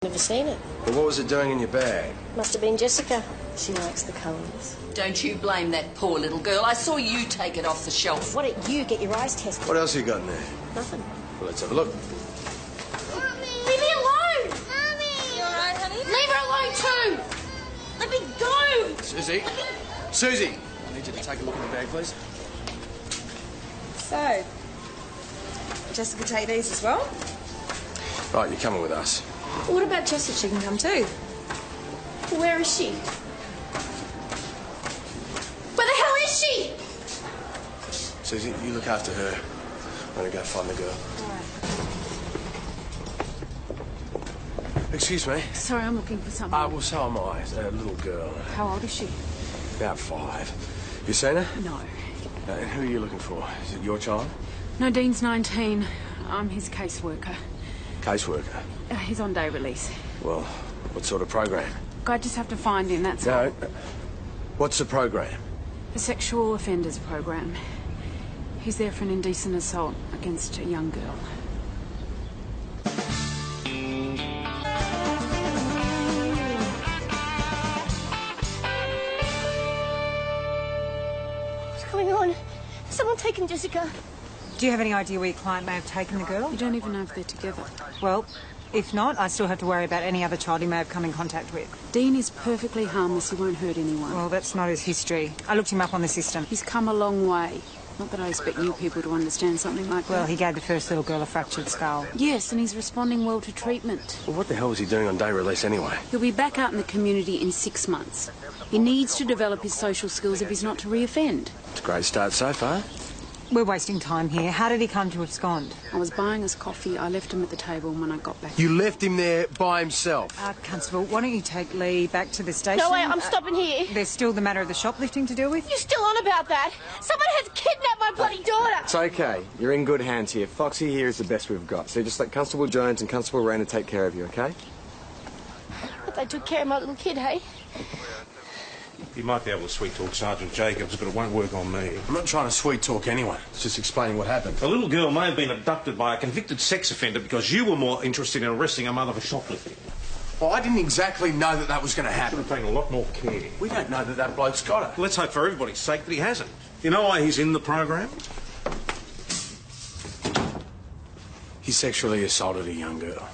Never seen it. Well, what was it doing in your bag? Must have been Jessica. She likes the colours. Don't you blame that poor little girl. I saw you take it off the shelf. Why don't you get your eyes tested? What else you got in there? Nothing. Well, let's have a look. Mommy! Leave me alone! Mommy! You all right, honey? Leave her alone too! Let me go! Susie? Susie! I need you to take a look in the bag, please. So, Jessica take these as well? Right, you're coming with us. Well, what about Jessica? She can come too. Where is she? Where the hell is she? Susie, you look after her. I'm going to go find the girl. All right. Excuse me. Sorry, I'm looking for someone. Well, so am I. A little girl. How old is she? About 5. You seen her? No. And who are you looking for? Is it your child? No, Dean's 19. I'm his caseworker. Caseworker? He's on day release. Well, what sort of program? I just have to find him, that's all. No. What's the program? The sexual offenders program. He's there for an indecent assault against a young girl. What's going on? Has someone taken Jessica? Do you have any idea where your client may have taken the girl? You don't even know if they're together. Well, if not, I still have to worry about any other child he may have come in contact with. Dean is perfectly harmless. He won't hurt anyone. Well, that's not his history. I looked him up on the system. He's come a long way. Not that I expect you people to understand something like Well, that. he gave the first little girl a fractured skull. Yes, and he's responding well to treatment. Well, what the hell was he doing on day release anyway? He'll be back out in the community in 6 months. He needs to develop his social skills if he's not to re-offend. It's a great start so far. We're wasting time here. How did he come to abscond? I was buying us coffee. I left him at the table when I got back. You left him there by himself? Constable, why don't you take Lee back to the station? No way, I'm stopping here. There's still the matter of the shoplifting to deal with? You're still on about that? Someone has kidnapped my bloody daughter! It's okay. You're in good hands here. Foxy here is the best we've got. So just let Constable Jones and Constable Rayner take care of you, okay? But they took care of my little kid, hey? You might be able to sweet-talk Sergeant Jacobs, but it won't work on me. I'm not trying to sweet-talk anyone. It's just explaining what happened. The little girl may have been abducted by a convicted sex offender because you were more interested in arresting her mother for shoplifting. Well, I didn't exactly know that that was going to Should happen. have taken a lot more care. We don't know that that bloke's got her. Let's hope for everybody's sake that he hasn't. You know why he's in the program? He sexually assaulted a young girl.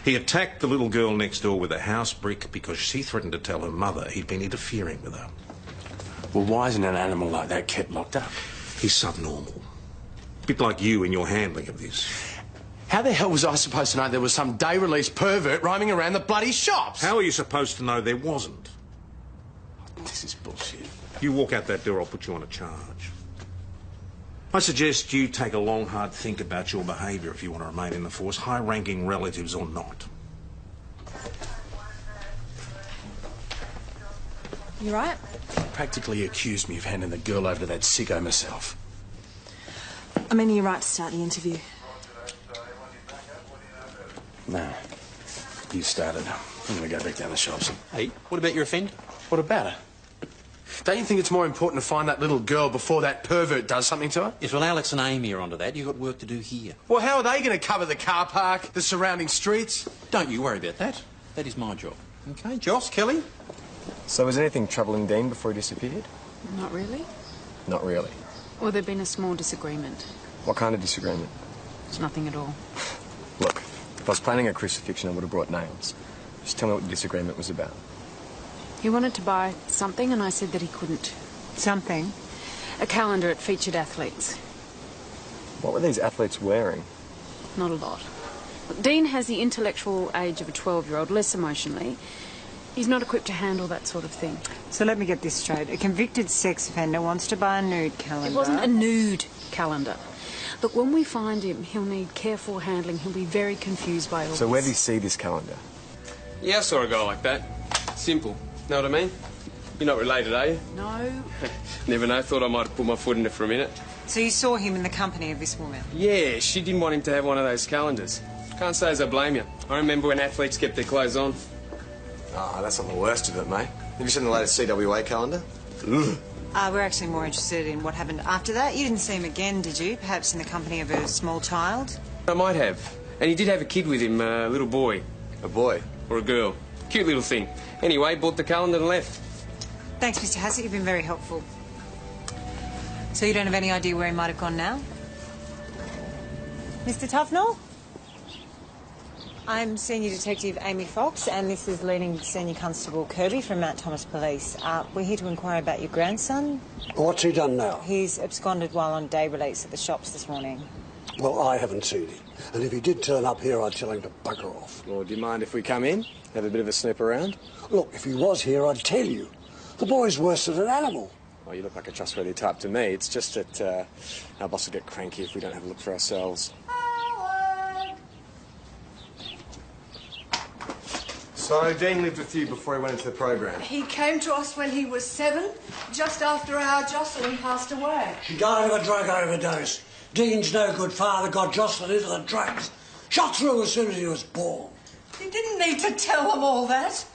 He attacked the little girl next door with a house brick because she threatened to tell her mother he'd been interfering with her. Well, why isn't an animal like that kept locked up? He's subnormal. Bit like you in your handling of this. How the hell was I supposed to know there was some day-release pervert roaming around the bloody shops? How are you supposed to know there wasn't? This is bullshit. You walk out that door, I'll put you on a charge. I suggest you take a long, hard think about your behaviour if you want to remain in the force, high-ranking relatives or not. You right? Practically accused me of handing the girl over to that sicko myself. I mean, you're right to start the interview. No. You started. I'm going to go back down the shops. Hey, what about your offender? What about her? Don't you think it's more important to find that little girl before that pervert does something to her? Yes, well, Alex and Amy are onto that. You've got work to do here. Well, how are they going to cover the car park, the surrounding streets? Don't you worry about that. That is my job. Okay, Joss, Kelly? So was anything troubling Dean before he disappeared? Not really. Not really. Well, there'd been a small disagreement. What kind of disagreement? It's nothing at all. Look, if I was planning a crucifixion, I would have brought names. Just tell me what the disagreement was about. He wanted to buy something and I said that he couldn't. Something? A calendar. It featured athletes. What were these athletes wearing? Not a lot. Dean has the intellectual age of a 12-year-old, less emotionally. He's not equipped to handle that sort of thing. So let me get this straight. A convicted sex offender wants to buy a nude calendar. It wasn't a nude calendar. Look, when we find him, he'll need careful handling. He'll be very confused by all So this. where did he see this calendar? Yeah, I saw a guy like that. Simple. Know what I mean? You're not related, are you? No. Never know. Thought I might have put my foot in it for a minute. So you saw him in the company of this woman? Yeah, she didn't want him to have one of those calendars. Can't say as I blame you. I remember when athletes kept their clothes on. Ah, that's not the worst of it, mate. Have you seen the latest CWA calendar? Ugh. We're actually more interested in what happened after that. You didn't see him again, did you? Perhaps in the company of a small child? I might have. And he did have a kid with him, a little boy. A boy. Or a girl. Cute little thing. Anyway, bought the calendar and left. Thanks, Mr. Hassett. You've been very helpful. So you don't have any idea where he might have gone now? Mr. Tufnell? I'm Senior Detective Amy Fox, and this is Leading Senior Constable Kirby from Mount Thomas Police. We're here to inquire about your grandson. What's he done now? He's absconded while on day release at the shops this morning. Well, I haven't seen him. And if he did turn up here, I'd tell him to bugger off. Well, do you mind if we come in? Have a bit of a snoop around? Look, if he was here, I'd tell you. The boy's worse than an animal. Well, you look like a trustworthy type to me. It's just that our boss will get cranky if we don't have a look for ourselves. So, Dean lived with you before he went into the program? He came to us when he was 7, just after our Jocelyn passed away. She died of a drug overdose. Dean's no good father got Jocelyn into the drugs. Shot through as soon as he was born. You didn't need to tell them all that.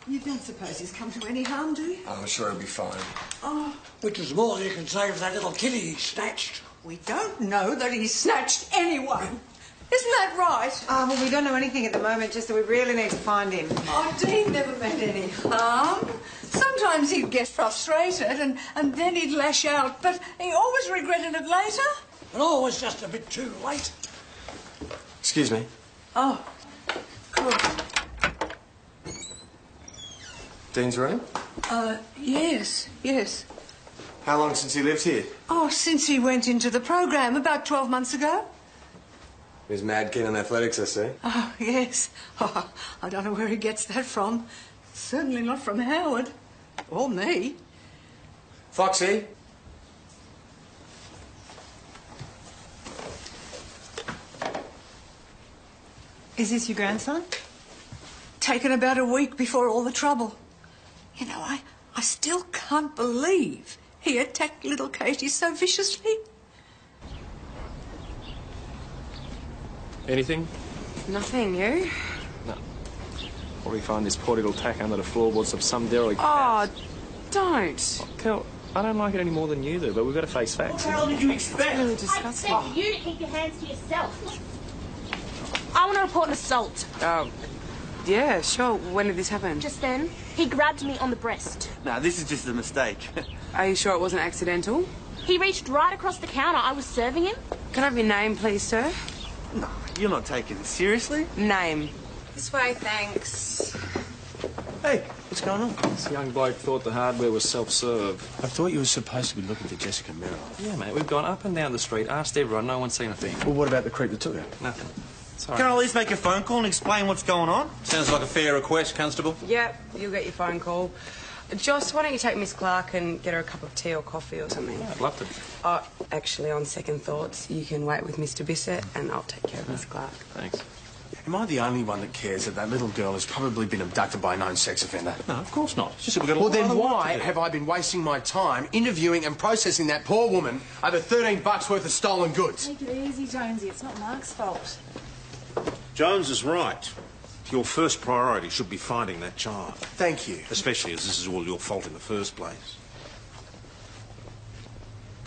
You don't suppose he's come to any harm, do you? I'm sure he'll be fine. Oh. Which is more than you can say for that little kiddie he snatched. We don't know that he snatched anyone. Isn't that right? Well, we don't know anything at the moment, just that we really need to find him. Oh, Dean never meant any harm. Sometimes he'd get frustrated and then he'd lash out, but he always regretted it later. And always just a bit too late. Excuse me. Oh, good. Dean's room? Yes. How long since he lived here? Oh, since he went into the program about 12 months ago. He was mad keen on athletics, I see. Oh, yes. Oh, I don't know where he gets that from. Certainly not from Howard. Or me. Foxy? Is this your grandson? Taken about a week before all the trouble. You know, I still can't believe he attacked little Katie so viciously. Anything? Nothing, you? No. Probably find this poor little tack under the floorboards of some derelict Oh, house. don't. Kel, I don't like it any more than you do, but we've got to face facts. What the hell did you expect? Really I disgusting. expect you to keep your hands to yourself. I want to report an assault. Yeah, sure. When did this happen? Just then, he grabbed me on the breast. Nah, this is just a mistake. Are you sure it wasn't accidental? He reached right across the counter. I was serving him. Can I have your name, please, sir? No, you're not taking it seriously. Name. This way, thanks. Hey, what's going on? This young bloke thought the hardware was self-serve. I thought you were supposed to be looking for Jessica Merrill. Yeah, mate, we've gone up and down the street, asked everyone, no one's seen a thing. Well, what about the creep that took her? Nothing. Sorry. Can I at least make a phone call and explain what's going on? Sounds like a fair request, Constable. Yep, you'll get your phone call. Joss, why don't you take Miss Clark and get her a cup of tea or coffee or something? I'd love to. Oh, actually, on second thoughts, you can wait with Mr. Bissett and I'll take care of Miss Clark. Thanks. Am I the only one that cares that that little girl has probably been abducted by a known sex offender? No, of course not. It's just that we've got a Well, lot then of work why to do. have I been wasting my time interviewing and processing that poor woman over $13 worth of stolen goods? Take it easy, Jonesy. It's not Mark's fault. Jones is right. Your first priority should be finding that child. Thank you. Especially as this is all your fault in the first place.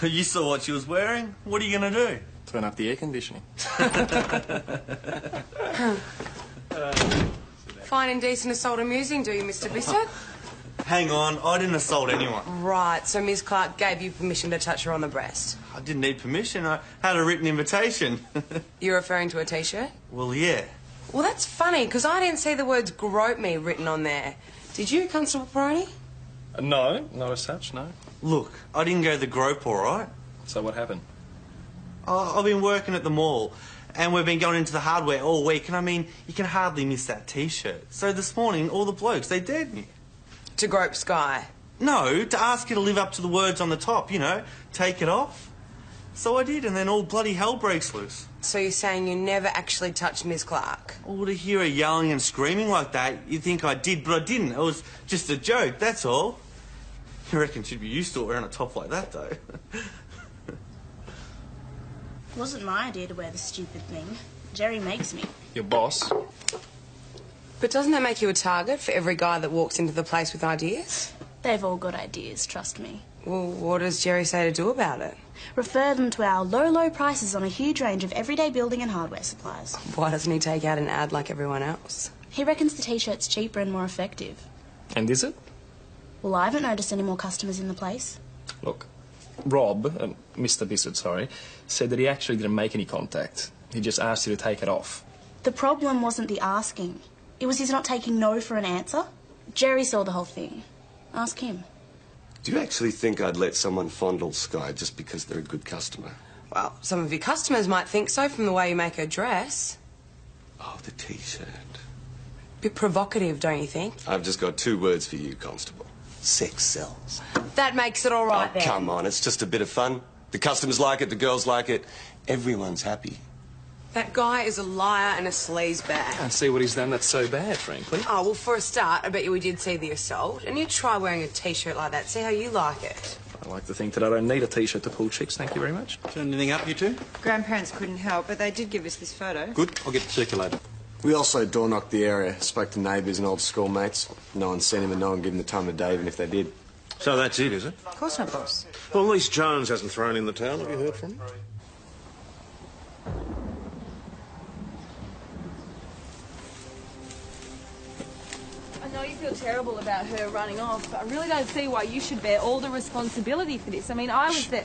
You saw what she was wearing. What are you going to do? Turn up the air conditioning. Fine and decent assault amusing, do you, Mr. Bissett? Hang on, I didn't assault anyone. Right, so Miss Clark gave you permission to touch her on the breast. I didn't need permission. I had a written invitation. You're referring to a T-shirt? Well, yeah. Well, that's funny, because I didn't see the words grope me written on there. Did you, Constable Peroni? No, not as such, no. Look, I didn't go to the grope, all right? So what happened? I've been working at the mall, and we've been going into the hardware all week, and I mean, you can hardly miss that T-shirt. So this morning, all the blokes, they dared me. To grope Sky? No, to ask you to live up to the words on the top, you know, take it off. So I did, and then all bloody hell breaks loose. So you're saying you never actually touched Miss Clark? Well, to hear her yelling and screaming like that, you'd think I did, but I didn't. It was just a joke, that's all. You reckon she'd be used to it wearing a top like that, though? It wasn't my idea to wear the stupid thing. Jerry makes me. Your boss? But doesn't that make you a target for every guy that walks into the place with ideas? They've all got ideas, trust me. Well, what does Jerry say to do about it? Refer them to our low prices on a huge range of everyday building and hardware supplies. Why doesn't he take out an ad like everyone else? He reckons the T-shirt's cheaper and more effective. And is it? Well, I haven't noticed any more customers in the place. Look, Rob, Mr. Bissett, sorry, said that he actually didn't make any contact. He just asked you to take it off. The problem wasn't the asking. It was his not taking no for an answer. Jerry saw the whole thing. Ask him. Do you actually think I'd let someone fondle Sky just because they're a good customer? Well, some of your customers might think so from the way you make her dress. Oh, the T-shirt. Bit provocative, don't you think? I've just got 2 words for you, Constable. Sex sells. That makes it all right, Oh, then. come on, it's just a bit of fun. The customers like it, the girls like it. Everyone's happy. That guy is a liar and a sleazebag. I see what he's done that's so bad, frankly. Oh, well, for a start, I bet you we did see the assault. And you try wearing a T-shirt like that, see how you like it. I like to think that I don't need a T-shirt to pull chicks, thank you very much. Turn anything up, you two? Grandparents couldn't help, but they did give us this photo. Good. I'll get it circulated. We also door-knocked the area, spoke to neighbours and old schoolmates. No one seen him and no one gave him the time of day, even if they did. So that's it, is it? Of course not, boss. Well, at least Jones hasn't thrown in the towel. Have you heard from him? I know you feel terrible about her running off, but I really don't see why you should bear all the responsibility for this. I mean, I was there.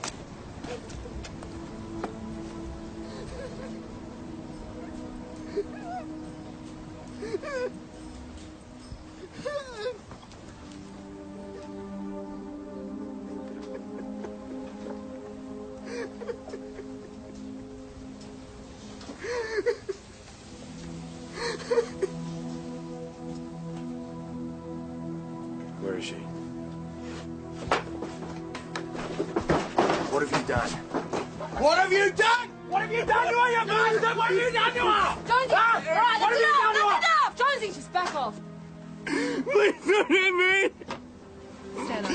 Where is she? What have you done? What have you done? What have you done to her, you bastard? What have you done to her? Jonesy! Ah, All right, what have you done to her? that's enough! Jonesy, just back off. Please don't hit me. Stand up.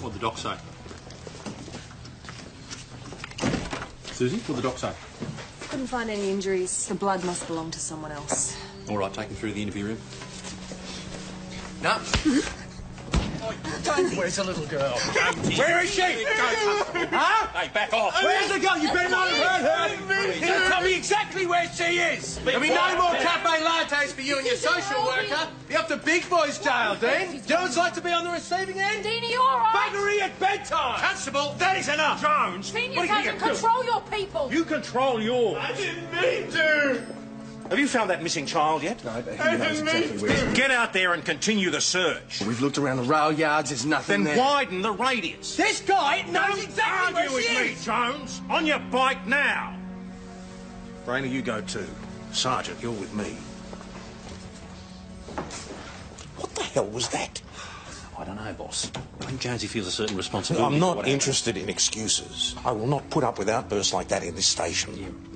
What'd the doc say? Susie, what'd the doc say? Couldn't find any injuries. The blood must belong to someone else. All right, take him through the interview room. No. Where's the little girl? Where is she? Huh? Hey, back off. Where's the girl? You better not have heard her. You tell me exactly where she is. There'll be no more cafe lattes for you and your social worker. You're up to big boys jail, Dean. Jones like to be on the receiving end. Dean, are you all right? Buggery at bedtime. Constable, that is enough. Jones, Senior what are you Sergeant, going to do? control your people. You control yours. I didn't mean to. Have you found that missing child yet? No, but he knows exactly where. Get out there and continue the search. We've looked around the rail yards. There's nothing Then there. widen the radius. This guy knows exactly Argue where she with me, is. Jones. On your bike now. Rainer, you go too. Sergeant, you're with me. What the hell was that? I don't know, boss. I think Jonesy feels a certain responsibility. I'm for not what interested in excuses. I will not put up with outbursts like that in this station.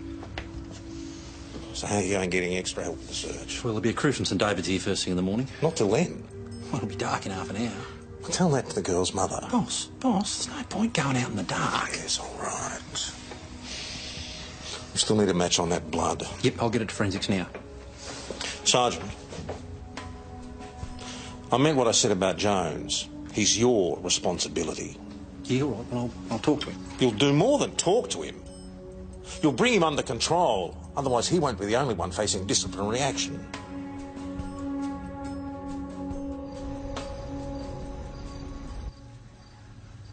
So how are you going getting extra help with the search? happened. Well, there'll be a crew from St David's here first thing in the morning. Not till then. Well, it'll be dark in half an hour. Tell that to the girl's mother. Boss, there's no point going out in the dark. Yes, all right. We still need a match on that blood. Yep, I'll get it to forensics now. Sergeant, I meant what I said about Jones. He's your responsibility. Yeah, all right, well, I'll talk to him. You'll do more than talk to him. You'll bring him under control. Otherwise, he won't be the only one facing disciplinary action.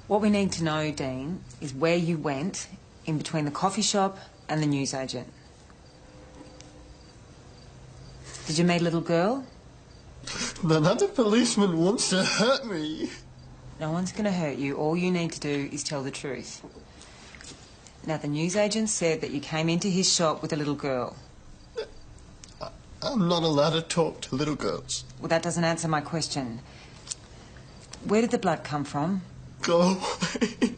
What we need to know, Dean, is where you went in between the coffee shop and the newsagent. Did you meet a little girl? Another policeman wants to hurt me. No one's going to hurt you. All you need to do is tell the truth. Now, the newsagent said that you came into his shop with a little girl. I'm not allowed to talk to little girls. Well, that doesn't answer my question. Where did the blood come from? Go away.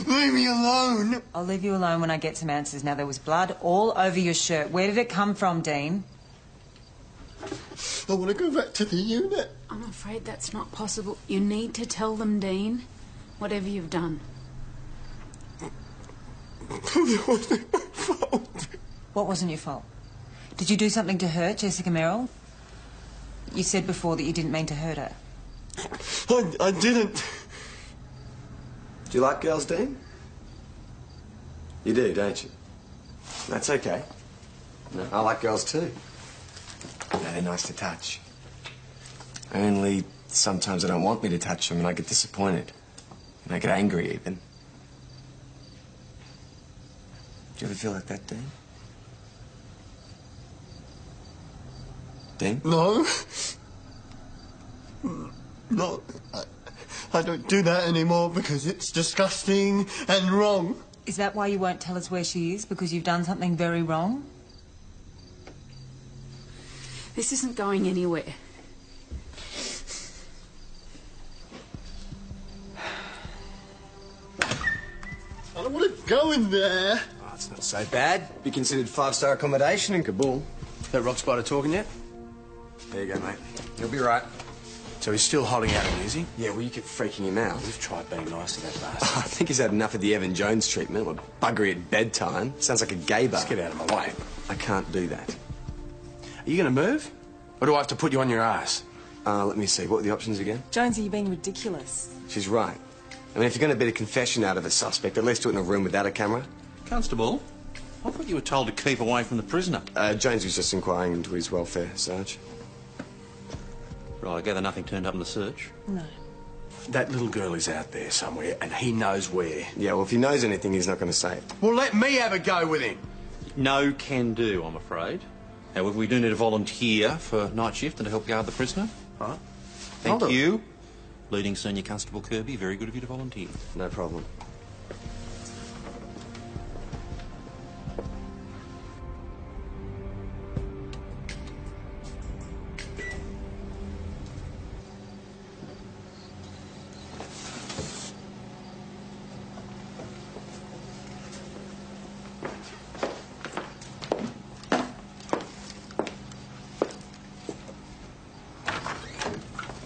Leave me alone. I'll leave you alone when I get some answers. Now, there was blood all over your shirt. Where did it come from, Dean? I want to go back to the unit. I'm afraid that's not possible. You need to tell them, Dean, whatever you've done. What wasn't your fault? Did you do something to hurt Jessica Merrill? You said before that you didn't mean to hurt her. I didn't. Do you like girls, Dean? You do, don't you? That's okay. No, I like girls too. They're nice to touch. Only sometimes they don't want me to touch them and I get disappointed. And I get angry even. Do you ever feel like that, Dean? Dean? No. No. I don't do that anymore because it's disgusting and wrong. Is that why you won't tell us where she is? Because you've done something very wrong? This isn't going anywhere. I don't want to go in there. Oh, it's not so bad. Be considered 5-star accommodation in Kabul. That rock spider talking yet? There you go, mate. You'll be right. So he's still holding out on you, is he? Yeah, well, you keep freaking him out. We've tried being nice to that bastard. I think he's had enough of the Evan Jones treatment. What, buggery at bedtime? Sounds like a gay bar. Just get out of my way. I can't do that. Are you going to move? Or do I have to put you on your ass? Let me see. What were the options again? Jonesy, you're being ridiculous. She's right. I mean, if you're going to beat a confession out of a suspect, at least do it in a room without a camera. Constable, I thought you were told to keep away from the prisoner. Jones was just inquiring into his welfare, Sarge. Right, I gather nothing turned up in the search. No. That little girl is out there somewhere, and he knows where. Yeah, well, if he knows anything, he's not going to say it. Well, let me have a go with him. No can do, I'm afraid. However, we do need a volunteer for night shift and to help guard the prisoner. Huh? Thank you. Leading Senior Constable Kirby, very good of you to volunteer. No problem.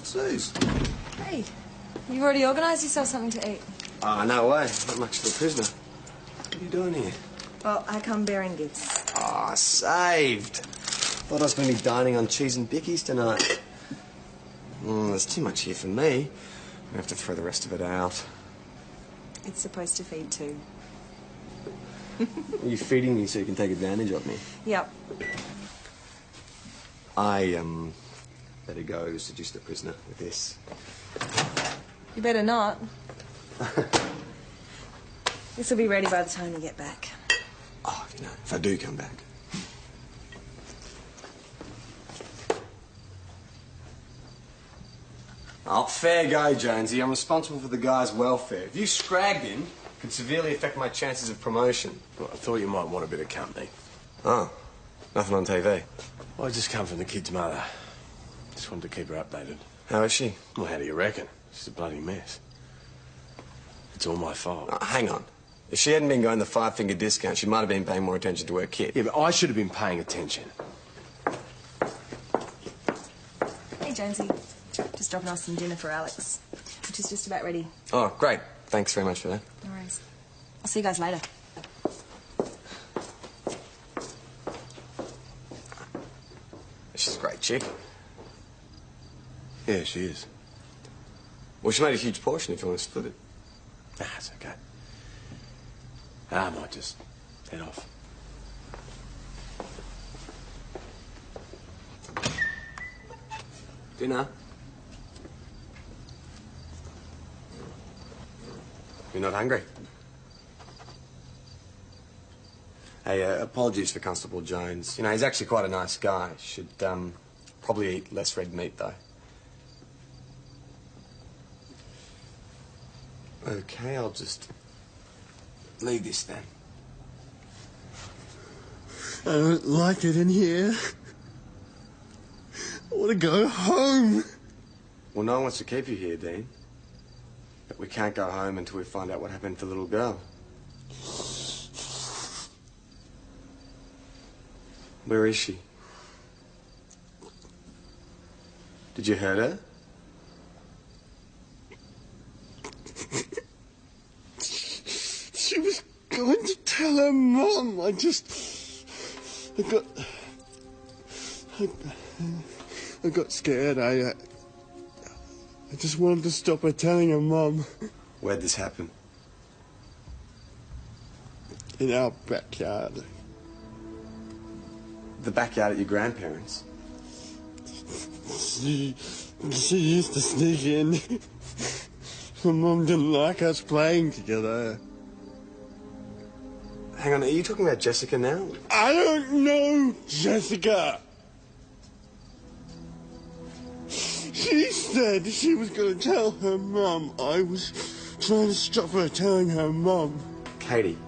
Suze. Hey, you've already organised yourself something to eat. Ah, no way. Not much for the prisoner. What are you doing here? Well, I come bearing gifts. Ah, saved. Thought I was going to be dining on cheese and bickies tonight. There's too much here for me. I have to throw the rest of it out. It's supposed to feed too. Are you feeding me so you can take advantage of me? Yep. I, better go seduce the prisoner with this. You better not. This will be ready by the time you get back. Oh, you know, if I do come back. Oh, fair go, Jonesy. I'm responsible for the guy's welfare. If you scragged him, it could severely affect my chances of promotion. Well, I thought you might want a bit of company. Oh, nothing on TV. Well, I just come from the kid's mother. Just wanted to keep her updated. How is she? Well, how do you reckon? She's a bloody mess. It's all my fault. Oh, hang on. If she hadn't been going the 5-finger discount, she might have been paying more attention to her kid. Yeah, but I should have been paying attention. Hey, Jonesy. Just dropping off some dinner for Alex, which is just about ready. Oh, great. Thanks very much for that. No worries. I'll see you guys later. She's a great chick. Yeah, she is. Well, she made a huge portion if you want to split it. Ah, it's okay. I might just head off. Dinner? You're not hungry? Hey, apologies for Constable Jones. You know, he's actually quite a nice guy. Should, probably eat less red meat, though. Okay, I'll just leave this then. I don't like it in here. I want to go home. Well, no one wants to keep you here, Dean. But we can't go home until we find out what happened to the little girl. Where is she? Did you hurt her? She was going to tell her mum. I got scared. I just wanted to stop her telling her mum. Where'd this happen? In our backyard. The backyard at your grandparents'? She used to sneak in. Her mum didn't like us playing together. Hang on, are you talking about Jessica now? I don't know Jessica. She said she was going to tell her mum. I was trying to stop her telling her mum. Katie.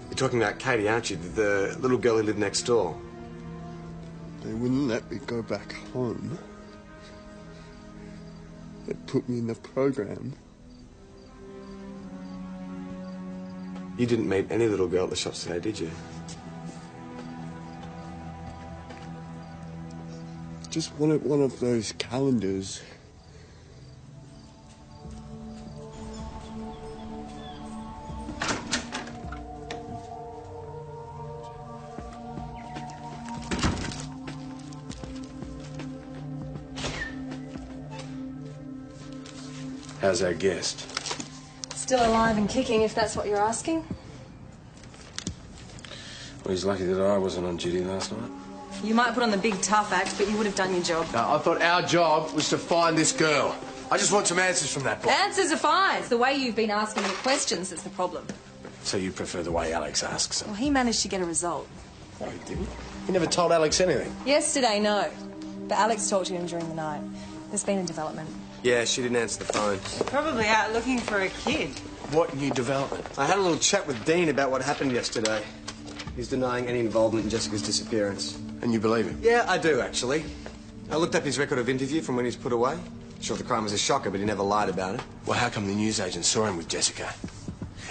You're talking about Katie, aren't you? The little girl who lived next door. They wouldn't let me go back home. They put me in the program. You didn't meet any little girl at the shops today, did you? Just wanted one of those calendars. How's our guest? Still alive and kicking, if that's what you're asking. Well, he's lucky that I wasn't on duty last night. You might put on the big tough act, but you would have done your job. No, I thought our job was to find this girl. I just want some answers from that boy. Answers are fine. It's the way you've been asking me questions that's the problem. So you prefer the way Alex asks them? Well, he managed to get a result. No, he didn't. He never told Alex anything. Yesterday, no. But Alex talked to him during the night. There's been a development. Yeah, she didn't answer the phone. Probably out looking for a kid. What new development? I had a little chat with Dean about what happened yesterday. He's denying any involvement in Jessica's disappearance. And you believe him? Yeah, I do, actually. I looked up his record of interview from when he was put away. Sure, the crime was a shocker, but he never lied about it. Well, how come the newsagent saw him with Jessica?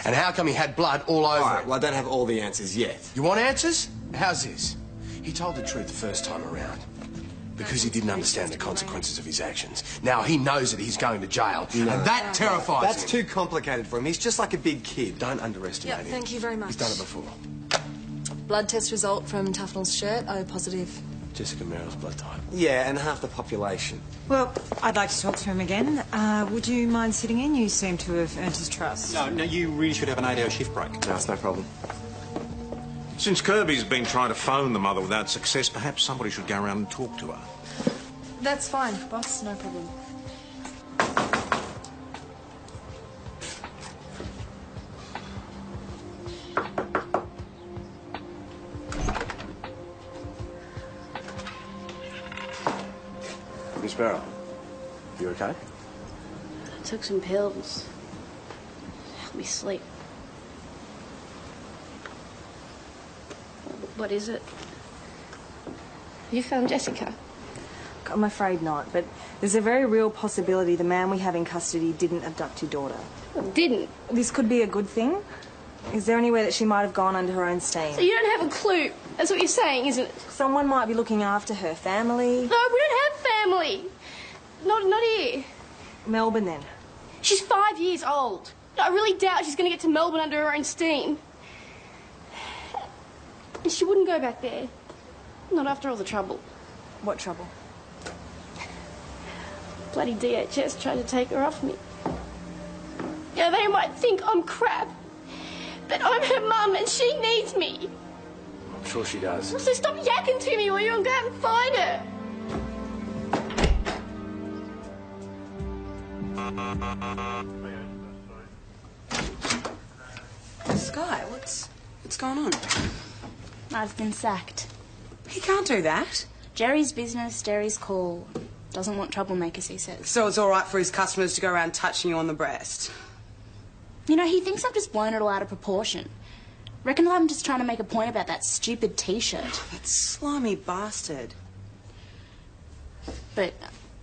And how come he had blood all over All right, him? well, I don't have all the answers yet. You want answers? How's this? He told the truth the first time around. Because he didn't understand the consequences of his actions. Now he knows that he's going to jail. No. And that terrifies That's him. too complicated for him. He's just like a big kid. Don't underestimate him. Thank you very much. He's done it before. Blood test result from Tufnell's shirt, O positive. Jessica Merrill's blood type. Yeah, and half the population. Well, I'd like to talk to him again. Would you mind sitting in? You seem to have earned his trust. No, you really should have an 8-hour shift break. No, it's no problem. Since Kirby's been trying to phone the mother without success, perhaps somebody should go around and talk to her. That's fine, boss, no problem. Miss Merrill, you okay? I took some pills. Help me sleep. What is it? You found Jessica? I'm afraid not, but there's a very real possibility the man we have in custody didn't abduct your daughter. Didn't? This could be a good thing. Is there any way that she might have gone under her own steam? So you don't have a clue. That's what you're saying, isn't it? Someone might be looking after her family. No, we don't have family. Not here. Melbourne, then? She's 5 years old. I really doubt she's going to get to Melbourne under her own steam. And she wouldn't go back there. Not after all the trouble. What trouble? Bloody DHS tried to take her off me. Yeah, they might think I'm crap. But I'm her mum and she needs me. I'm sure she does. So stop yakking to me while you're going to go out and find her. Sky, what's going on? I've been sacked. He can't do that. Jerry's business, Jerry's call. Doesn't want troublemakers, he says. So it's all right for his customers to go around touching you on the breast? You know, he thinks I've just blown it all out of proportion. Reckon I'm just trying to make a point about that stupid T-shirt. That slimy bastard. But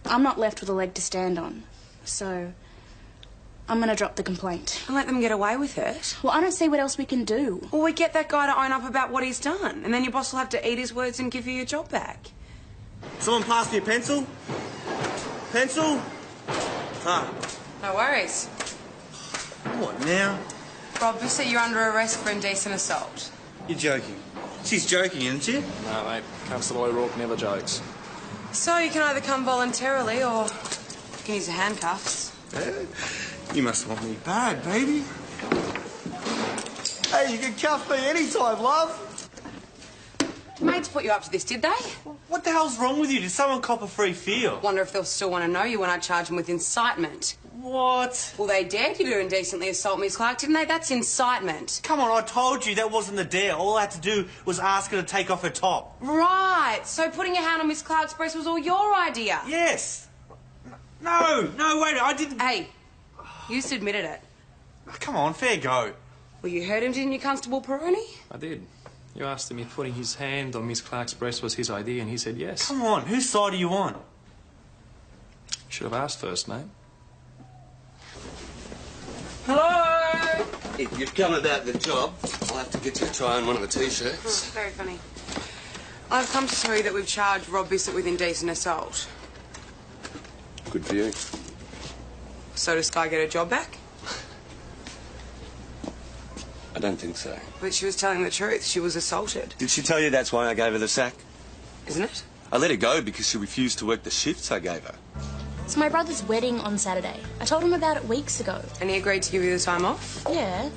I'm not left with a leg to stand on. So I'm going to drop the complaint. And let them get away with it? Well, I don't see what else we can do. Well, we get that guy to own up about what he's done. And then your boss will have to eat his words and give you your job back. Someone pass me a pencil? Pencil? Ah. No worries. What now? Rob, we see you're under arrest for indecent assault. You're joking. She's joking, isn't she? No, mate. Constable O'Rourke never jokes. So you can either come voluntarily or you can use the handcuffs. You must want me bad, baby. Hey, Hey, you can cuff me anytime, love. Mates put you up to this, did they? What the hell's wrong with you? Did someone cop a free feel? Wonder if they'll still want to know you when I charge them with incitement. What? Well, they dared you to indecently assault Miss Clark, didn't they? That's incitement. Come on, I told you that wasn't the dare. All I had to do was ask her to take off her top. Right. So putting your hand on Miss Clark's breast was all your idea? Yes. No, wait, I didn't... Hey, you just admitted it. Come on, fair go. Well, you heard him, didn't you, Constable Peroni? I did. You asked him if putting his hand on Miss Clark's breast was his idea, and he said yes. Come on, whose side are you on? Should have asked first, mate. Hello? If you've come about the job, I'll have to get you to try on one of the T-shirts. Very funny. I've come to tell you that we've charged Rob Bissett with indecent assault. Good for you. So does Sky get her job back? I don't think so. But she was telling the truth. She was assaulted. Did she tell you that's why I gave her the sack? Isn't it? I let her go because she refused to work the shifts I gave her. It's my brother's wedding on Saturday. I told him about it weeks ago. And he agreed to give you the time off? Yeah.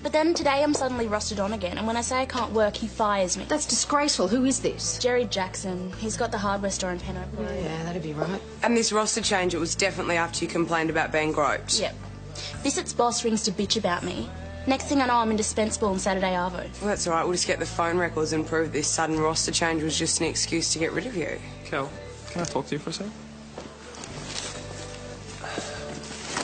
But then today I'm suddenly rusted on again, and when I say I can't work, he fires me. That's disgraceful. Who is this? Jerry Jackson. He's got the hardware store in Penope Road. Yeah, that'd be right. And this roster change, it was definitely after you complained about being groped? Yep. Bissett's boss rings to bitch about me. Next thing I know, I'm indispensable on Saturday Arvo. Well, that's all right. We'll just get the phone records and prove this sudden roster change was just an excuse to get rid of you. Kel, can I talk to you for a sec?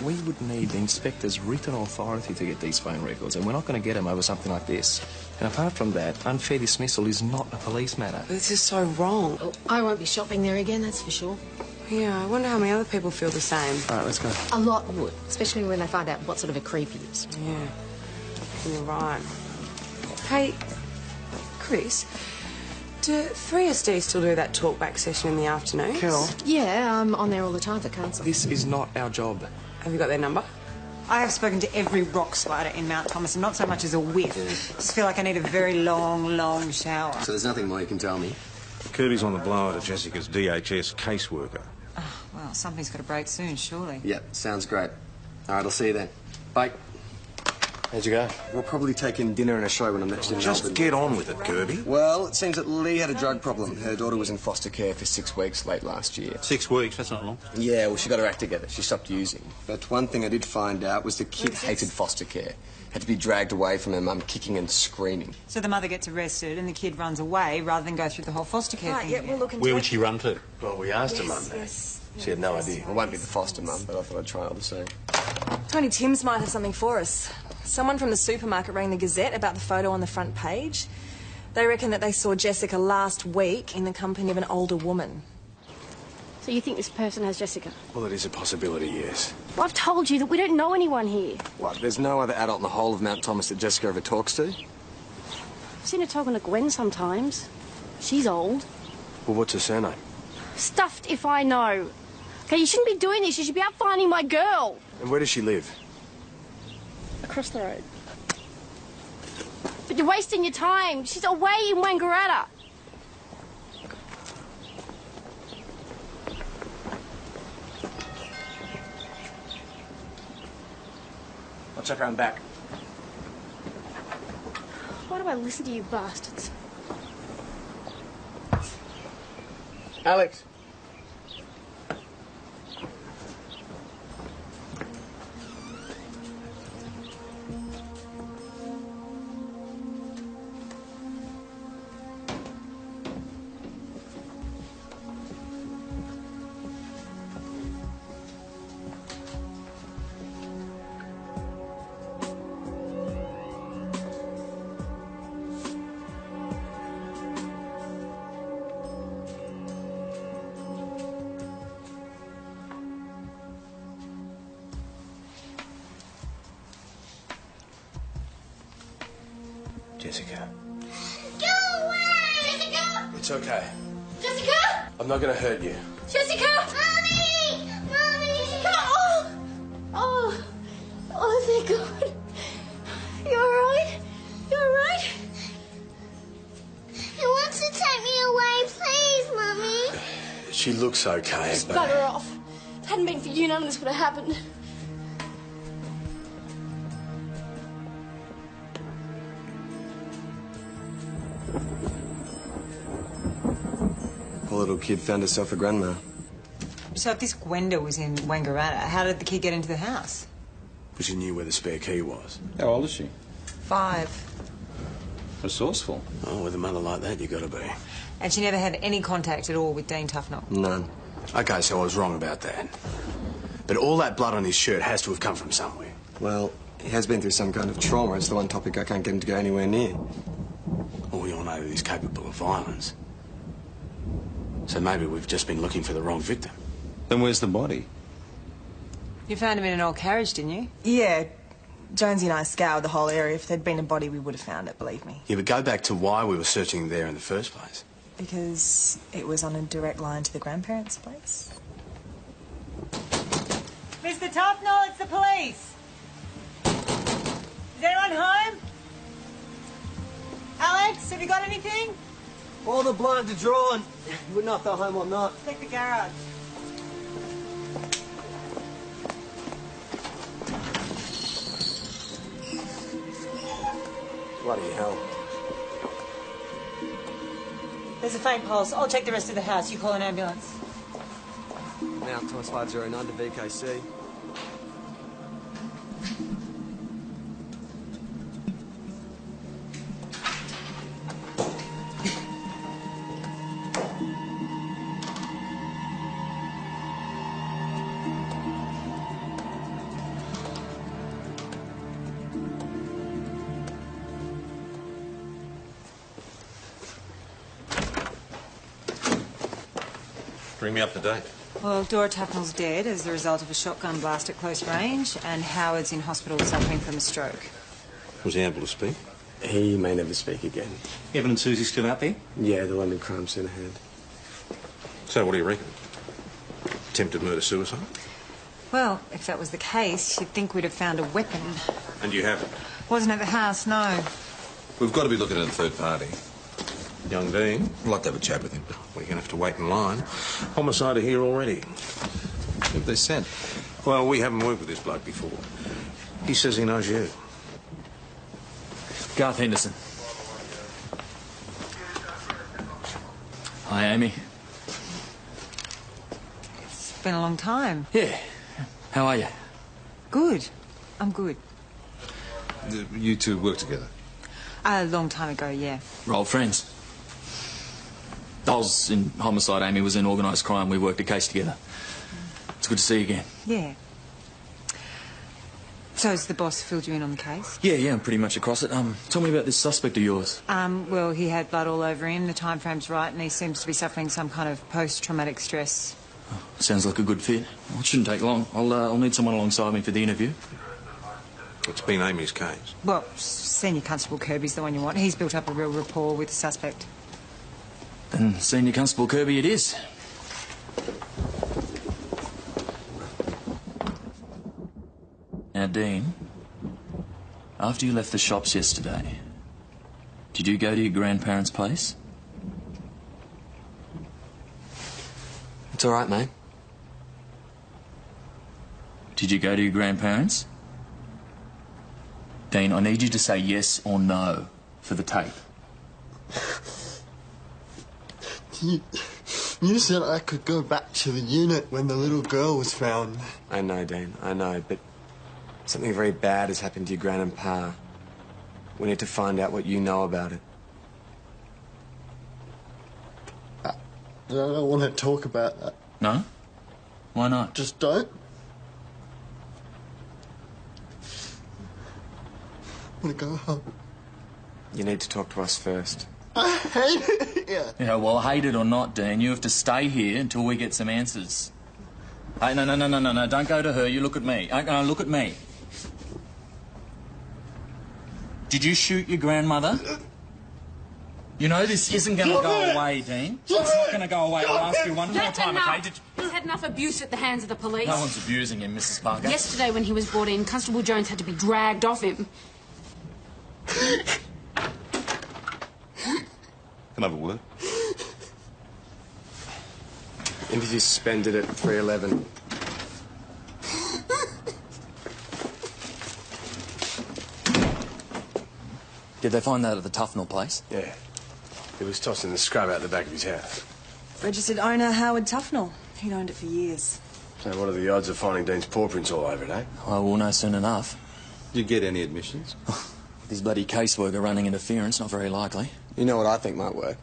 We would need the inspector's written authority to get these phone records, and we're not going to get them over something like this. And apart from that, unfair dismissal is not a police matter. This is so wrong. Oh, I won't be shopping there again, that's for sure. Yeah, I wonder how many other people feel the same. All right, let's go. A lot would, especially when they find out what sort of a creep he is. Yeah, you're right. Hey, Chris, do 3SD still do that talkback session in the afternoons? Kel. Yeah, I'm on there all the time for council. This is not our job. Have you got their number? I have spoken to every rock slider in Mount Thomas, and not so much as a whiff. I just feel like I need a very long shower. So there's nothing more you can tell me? Kirby's on the blower to Jessica's DHS caseworker. Oh, well, something's got to break soon, surely. Yep, sounds great. All right, I'll see you then. Bye. How'd you go? We'll probably take in dinner and a show when I'm next in Just Melbourne. get on with it, Kirby. Well, it seems that Lee had a drug problem. Her daughter was in foster care for 6 weeks late last year. 6 weeks, that's not long. Yeah, well, she got her act together. She stopped using. But one thing I did find out was the kid hated foster care. Had to be dragged away from her mum, kicking and screaming. So the mother gets arrested and the kid runs away rather than go through the whole foster care thing. Yeah, we'll look into Where would she run to? Well, we asked her Yes, mum. yes. She had no idea. It won't be the foster mum, but I thought I'd try all the same. Tony Timms might have something for us. Someone from the supermarket rang the Gazette about the photo on the front page. They reckon that they saw Jessica last week in the company of an older woman. So you think this person has Jessica? Well, it is a possibility, yes. Well, I've told you that we don't know anyone here. What, there's no other adult in the whole of Mount Thomas that Jessica ever talks to? I've seen her talking to Gwen sometimes. She's old. Well, what's her surname? Stuffed if I know. Okay, you shouldn't be doing this. You should be out finding my girl. And where does she live? Across the road. But you're wasting your time. She's away in Wangaratta. I'll check around back. Why do I listen to you bastards? Alex. Jessica. Go away! Jessica! It's okay. Jessica! I'm not going to hurt you. Jessica! Mommy! Mommy! Jessica! Oh! Oh! Oh, thank God. You alright? You alright? He wants to take me away, please, Mummy. She looks okay, Just but... bugger off. If it hadn't been for you, none of this would have happened. Poor little kid found herself a grandma. So if this Gwenda was in Wangaratta, how did the kid get into the house? Because she knew where the spare key was. How old is she? 5. Resourceful. Oh, with a mother like that, you gotta be. And she never had any contact at all with Dean Tufnell? None. Okay, so I was wrong about that. But all that blood on his shirt has to have come from somewhere. Well, he has been through some kind of trauma. It's the one topic I can't get him to go anywhere near. Well, we all know that he's capable of violence. So maybe we've just been looking for the wrong victim. Then where's the body? You found him in an old carriage, didn't you? Yeah. Jonesy and I scoured the whole area. If there'd been a body, we would have found it, believe me. Yeah, but go back to why we were searching there in the first place. Because it was on a direct line to the grandparents' place. Mr. Tufnell, it's the police. Is anyone home? Alex, have you got anything? All the blinds are drawn. You wouldn't know if they're home or not. Check the garage. Bloody hell. There's a faint pulse. I'll check the rest of the house. You call an ambulance. Now, Thomas 509 to VKC. Bring me up to date. Well, Dora Tufnell's dead as a result of a shotgun blast at close range, and Howard's in hospital suffering from a stroke. Was he able to speak? He may never speak again. Evan and Susie still out there? Yeah, the London crime scene ahead. So what do you reckon? Attempted murder-suicide? Well, if that was the case, you'd think we'd have found a weapon. And you haven't? Wasn't at the house, no. We've got to be looking at a third party. Young Dean? I'd like to have a chat with him. Well, you're going to have to wait in line. Homicide are here already. Who have they sent? Well, we haven't worked with this bloke before. He says he knows you. Garth Henderson. Hi, Amy. It's been a long time. Yeah. How are you? Good. I'm good. You two work together? A long time ago, yeah. We're old friends. I was in homicide, Amy was in organised crime. We worked a case together. It's good to see you again. Yeah. So has the boss filled you in on the case? Yeah, I'm pretty much across it. Tell me about this suspect of yours. Well, he had blood all over him, the time frame's right, and he seems to be suffering some kind of post-traumatic stress. Oh, sounds like a good fit. Well, it shouldn't take long. I'll need someone alongside me for the interview. It's been Amy's case. Well, Senior Constable Kirby's the one you want. He's built up a real rapport with the suspect. Then Senior Constable Kirby it is. Now, Dean, after you left the shops yesterday, did you go to your grandparents' place? It's all right, mate. Did you go to your grandparents? Dean, I need you to say yes or no for the tape. You said I could go back to the unit when the little girl was found. I know, Dean, I know, but something very bad has happened to your gran and pa. We need to find out what you know about it. I don't want to talk about that. No? Why not? Just don't. I want to go home. You need to talk to us first. I hate it here. Yeah, well, hate it or not, Dean, you have to stay here until we get some answers. Hey, no, don't go to her, you look at me. Look at me. Did you shoot your grandmother? You know this isn't going to go away, Dean. It's not going to go away. I'll ask you one more time, okay? He's had enough abuse at the hands of the police. No one's abusing him, Mrs. Parker. Yesterday when he was brought in, Constable Jones had to be dragged off him. Can I have a word? Interview suspended at 3:11. Did they find that at the Tufnell place? Yeah. He was tossing the scrub out the back of his house. Registered owner Howard Tufnell. He'd owned it for years. So what are the odds of finding Dean's paw prints all over it, eh? Well, we'll know soon enough. Did you get any admissions? With his bloody caseworker running interference, not very likely. You know what I think might work?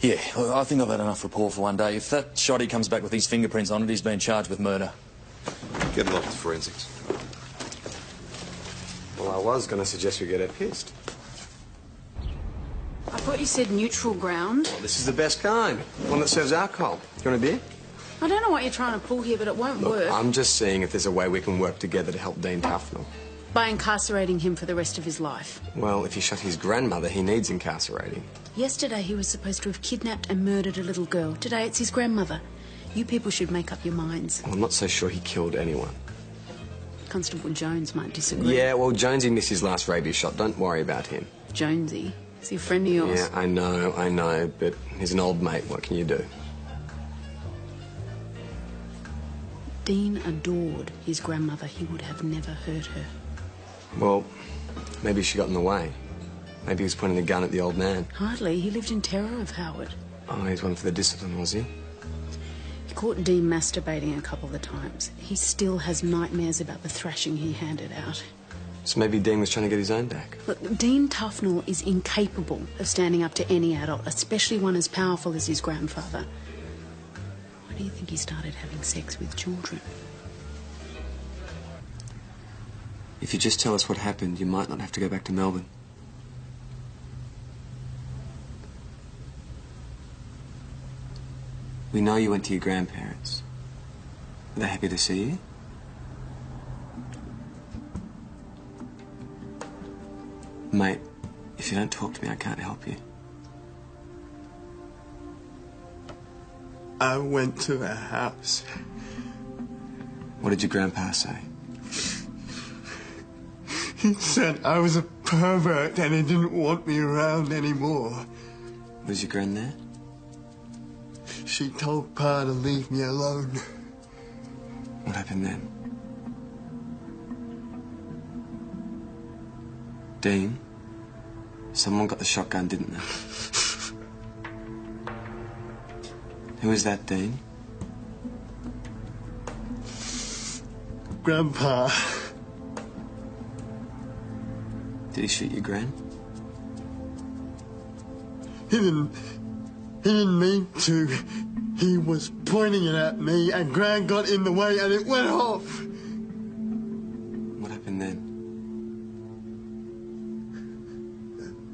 Yeah, well, I think I've had enough rapport for one day. If that shoddy comes back with these fingerprints on it, he's been charged with murder. Get it off to forensics. Well, I was going to suggest we get her pissed. I thought you said neutral ground. Well, this is the best kind. One that serves alcohol. You want a beer? I don't know what you're trying to pull here, but it won't work. I'm just seeing if there's a way we can work together to help Dean Tufnell. By incarcerating him for the rest of his life. Well, if he shot his grandmother, he needs incarcerating. Yesterday he was supposed to have kidnapped and murdered a little girl. Today it's his grandmother. You people should make up your minds. Well, I'm not so sure he killed anyone. Constable Jones might disagree. Yeah, well, Jonesy missed his last rabies shot. Don't worry about him. Jonesy? Is he a friend of yours? Yeah, I know, but he's an old mate. What can you do? Dean adored his grandmother. He would have never hurt her. Well, maybe she got in the way. Maybe he was pointing a gun at the old man. Hardly. He lived in terror of Howard. Oh, he's one for the discipline, was he? He caught Dean masturbating a couple of times. He still has nightmares about the thrashing he handed out. So maybe Dean was trying to get his own back. Look, Dean Tufnell is incapable of standing up to any adult, especially one as powerful as his grandfather. Why do you think he started having sex with children? If you just tell us what happened, you might not have to go back to Melbourne. We know you went to your grandparents. Are they happy to see you? Mate, if you don't talk to me, I can't help you. I went to their house. What did your grandpa say? He said I was a pervert and he didn't want me around anymore. Was your gran there? She told Pa to leave me alone. What happened then? Dean, someone got the shotgun, didn't they? Who is that, Dean? Grandpa. Did he shoot your gran? He didn't mean to. He was pointing it at me and Gran got in the way and it went off. What happened then?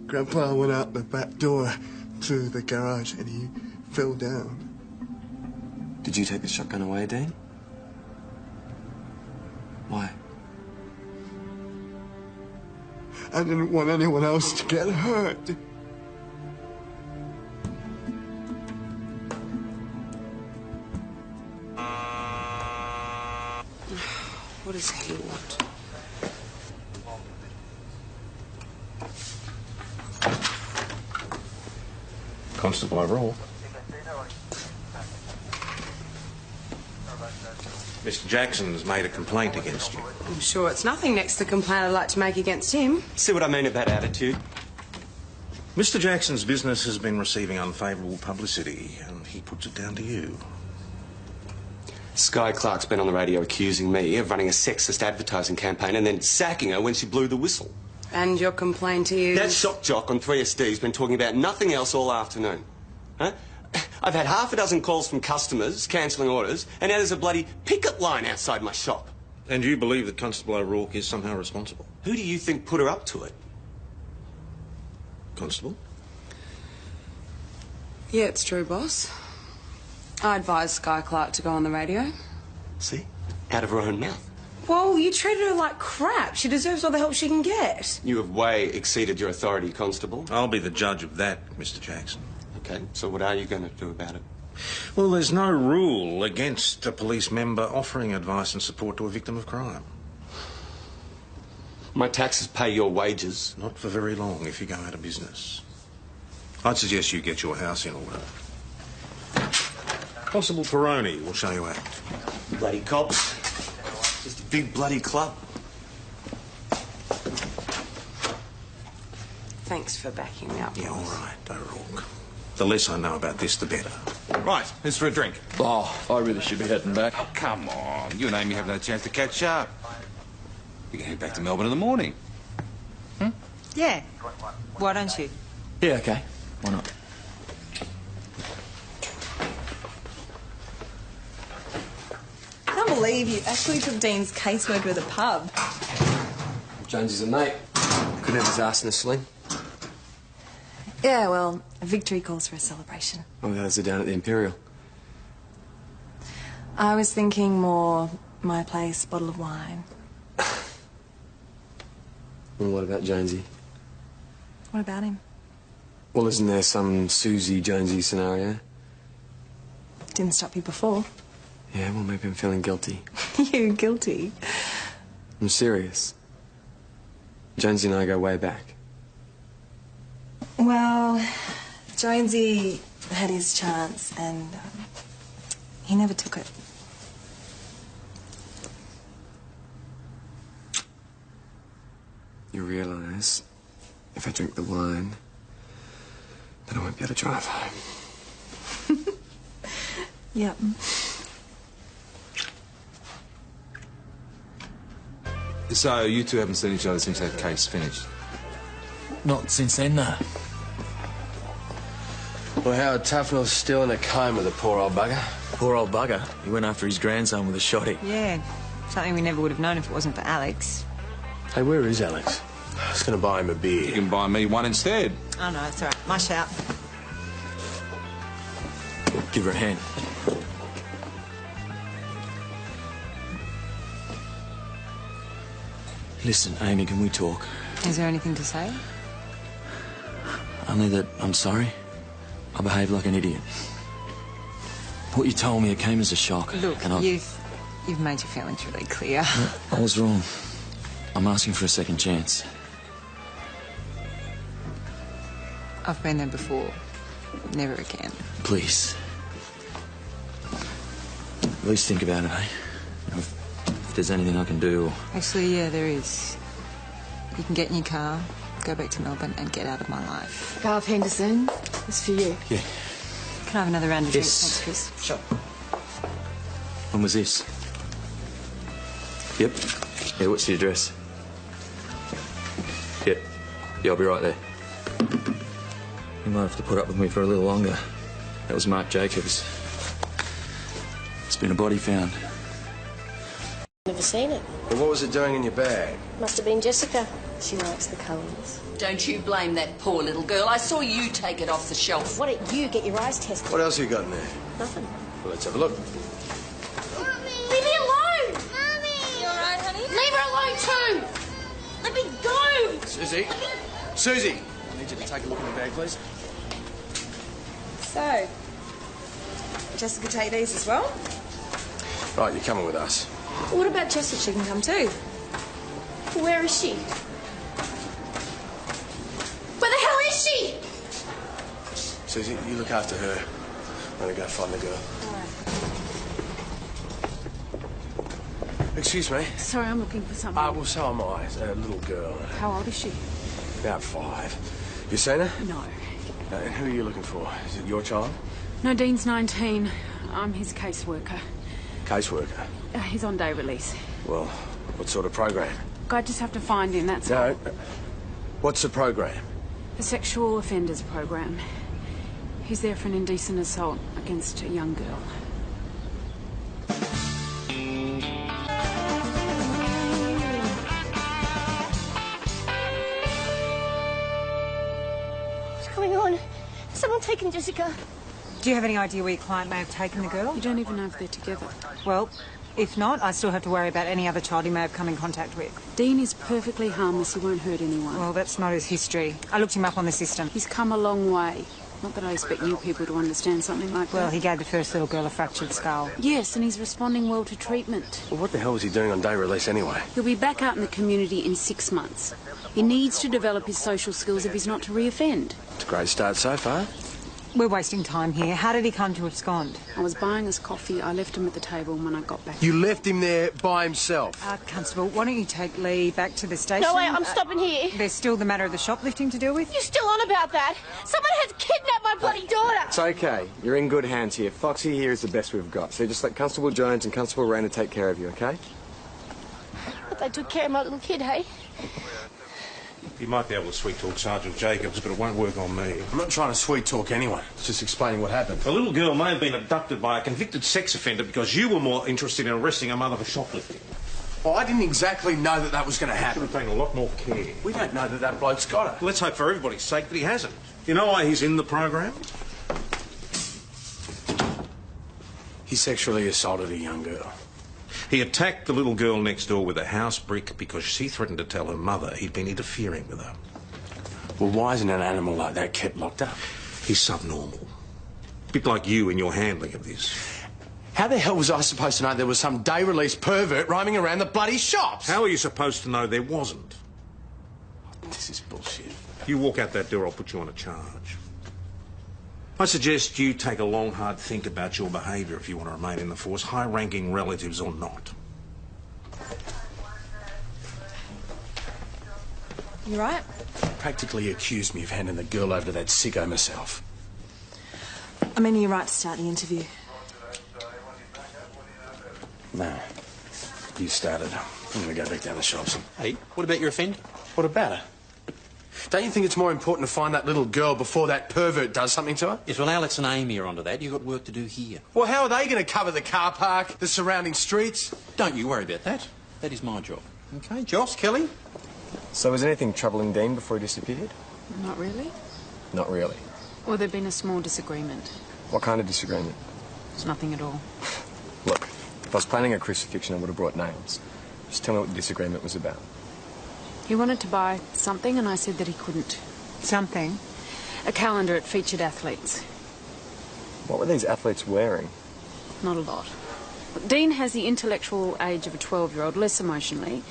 Grandpa went out the back door to the garage and he fell down. Did you take the shotgun away, Dean? Why? I didn't want anyone else to get hurt. What does he want? Constable O'Rourke. Mr. Jackson's made a complaint against you. I'm sure it's nothing next to the complaint I'd like to make against him. See what I mean about attitude? Mr. Jackson's business has been receiving unfavourable publicity, and he puts it down to you. Sky Clark's been on the radio accusing me of running a sexist advertising campaign and then sacking her when she blew the whistle. And your complaint is? That shock jock on 3SD's been talking about nothing else all afternoon. Huh? I've had half a dozen calls from customers cancelling orders, and now there's a bloody picket line outside my shop. And you believe that Constable O'Rourke is somehow responsible? Who do you think put her up to it? Constable? Yeah, it's true, boss. I advised Sky Clark to go on the radio. See? Out of her own mouth. Well, you treated her like crap. She deserves all the help she can get. You have way exceeded your authority, Constable. I'll be the judge of that, Mr. Jackson. Okay, so what are you going to do about it? Well, there's no rule against a police member offering advice and support to a victim of crime. My taxes pay your wages. Not for very long if you go out of business. I'd suggest you get your house in order. Constable Peroni will show you out. Bloody cops. Just a big bloody club. Thanks for backing me up. Yeah, all right, O'Rourke. The less I know about this, the better. Right, who's for a drink? Oh, I really should be heading back. Oh, come on. You and Amy haven't had a chance to catch up. You can head back to Melbourne in the morning. Yeah. Why don't you? Yeah, okay. Why not? I can't believe you actually took Dean's casework to the pub. Jonesy's a mate. Couldn't have his ass in a sling. Yeah, well, a victory calls for a celebration. Oh, those are down at the Imperial. I was thinking more my place, bottle of wine. And what about Jonesy? What about him? Well, isn't there some Susie Jonesy scenario? Didn't stop you before. Yeah, well, maybe I'm feeling guilty. You guilty? I'm serious. Jonesy and I go way back. Well, Jonesy had his chance and he never took it. You realise, if I drink the wine, then I won't be able to drive home. Yep. So, you two haven't seen each other since that case finished? Not since then, no. Well, Howard Tufnell's still in a coma, the poor old bugger. Poor old bugger. He went after his grandson with a shotty. Yeah. Something we never would have known if it wasn't for Alex. Hey, where is Alex? I was going to buy him a beer. You can buy me one instead. Oh, no, it's all right. My shout. Give her a hand. Listen, Amy, can we talk? Is there anything to say? Only that I'm sorry. I behaved like an idiot. What you told me, it came as a shock. Look, and you've made your feelings really clear. I was wrong. I'm asking for a second chance. I've been there before. Never again. Please. At least think about it, eh? You know, if there's anything I can do. Actually, yeah, there is. You can get in your car, go back to Melbourne and get out of my life. Garth Henderson, it's for you. Yeah. Can I have another round of Yes. drinks? Thanks, Chris. Sure. When was this? Yep. Yeah, what's the address? Yep. Yeah, I'll be right there. You might have to put up with me for a little longer. That was Mark Jacobs. There's been a body found. Never seen it. But what was it doing in your bag? Must have been Jessica. She likes the colours. Don't you blame that poor little girl. I saw you take it off the shelf. Why don't you get your eyes tested? What else you got in there? Nothing. Well, let's have a look. Leave me alone! You all right, honey? Leave her alone too! Let me go! Susie? Susie! I need you to take a look in the bag, please. So, Jessica take these as well? Right, you're coming with us. What about Jessica? She can come too. Where is she? Where the hell is she? Susie, you look after her. I'm gonna go find the girl. Excuse me. Sorry, I'm looking for someone. Well, so am I. A little girl. How old is she? About 5. You seen her? No. And who are you looking for? Is it your child? No, Dean's 19. I'm his caseworker. Caseworker? He's on day release. Well, what sort of program? I just have to find him, that's all. No. What's the program? The sexual offenders program. He's there for an indecent assault against a young girl. What's going on? Has someone taken Jessica? Do you have any idea where your client may have taken the girl? You don't even know if they're together. Well, if not, I still have to worry about any other child he may have come in contact with. Dean is perfectly harmless. He won't hurt anyone. Well, that's not his history. I looked him up on the system. He's come a long way. Not that I expect you people to understand something like that. Well, he gave the first little girl a fractured skull. Yes, and he's responding well to treatment. Well, what the hell was he doing on day release anyway? He'll be back out in the community in 6 months. He needs to develop his social skills if he's not to reoffend. It's a great start so far. We're wasting time here. How did he come to abscond? I was buying us coffee. I left him at the table when I got back. You left him there by himself? Constable, why don't you take Lee back to the station? No way, I'm stopping here. There's still the matter of the shoplifting to deal with? You're still on about that? Someone has kidnapped my bloody daughter! It's okay. You're in good hands here. Foxy here is the best we've got. So just let Constable Jones and Constable Rayner take care of you, okay? But they took care of my little kid, hey? You might be able to sweet-talk Sergeant Jacobs, but it won't work on me. I'm not trying to sweet-talk anyone. It's just explaining what happened. The little girl may have been abducted by a convicted sex offender because you were more interested in arresting her mother for shoplifting. Well, I didn't exactly know that that was going to happen. Should have taken a lot more care. We don't know that that bloke's got her. Let's hope for everybody's sake that he hasn't. You know why he's in the program? He sexually assaulted a young girl. He attacked the little girl next door with a house brick because she threatened to tell her mother he'd been interfering with her. Well, why isn't an animal like that kept locked up? He's subnormal. A bit like you in your handling of this. How the hell was I supposed to know there was some day-release pervert roaming around the bloody shops? How are you supposed to know there wasn't? This is bullshit. You walk out that door, I'll put you on a charge. I suggest you take a long, hard think about your behaviour if you want to remain in the force, high-ranking relatives or not. You right? Practically accused me of handing the girl over to that sicko myself. I mean, you're right to start the interview. No. You started. I'm going to go back down the shops. Hey, what about your offender? What about her? Don't you think it's more important to find that little girl before that pervert does something to her? Yes, well, Alex and Amy are onto that. You've got work to do here. Well, how are they going to cover the car park, the surrounding streets? Don't you worry about that. That is my job. OK, Joss, Kelly? So was anything troubling Dean before he disappeared? Not really. Not really. Well, there'd been a small disagreement. What kind of disagreement? It's nothing at all. Look, if I was planning a crucifixion, I would have brought names. Just tell me what the disagreement was about. He wanted to buy something and I said that he couldn't. Something? A calendar. It featured athletes. What were these athletes wearing? Not a lot. Dean has the intellectual age of a 12-year-old, less emotionally.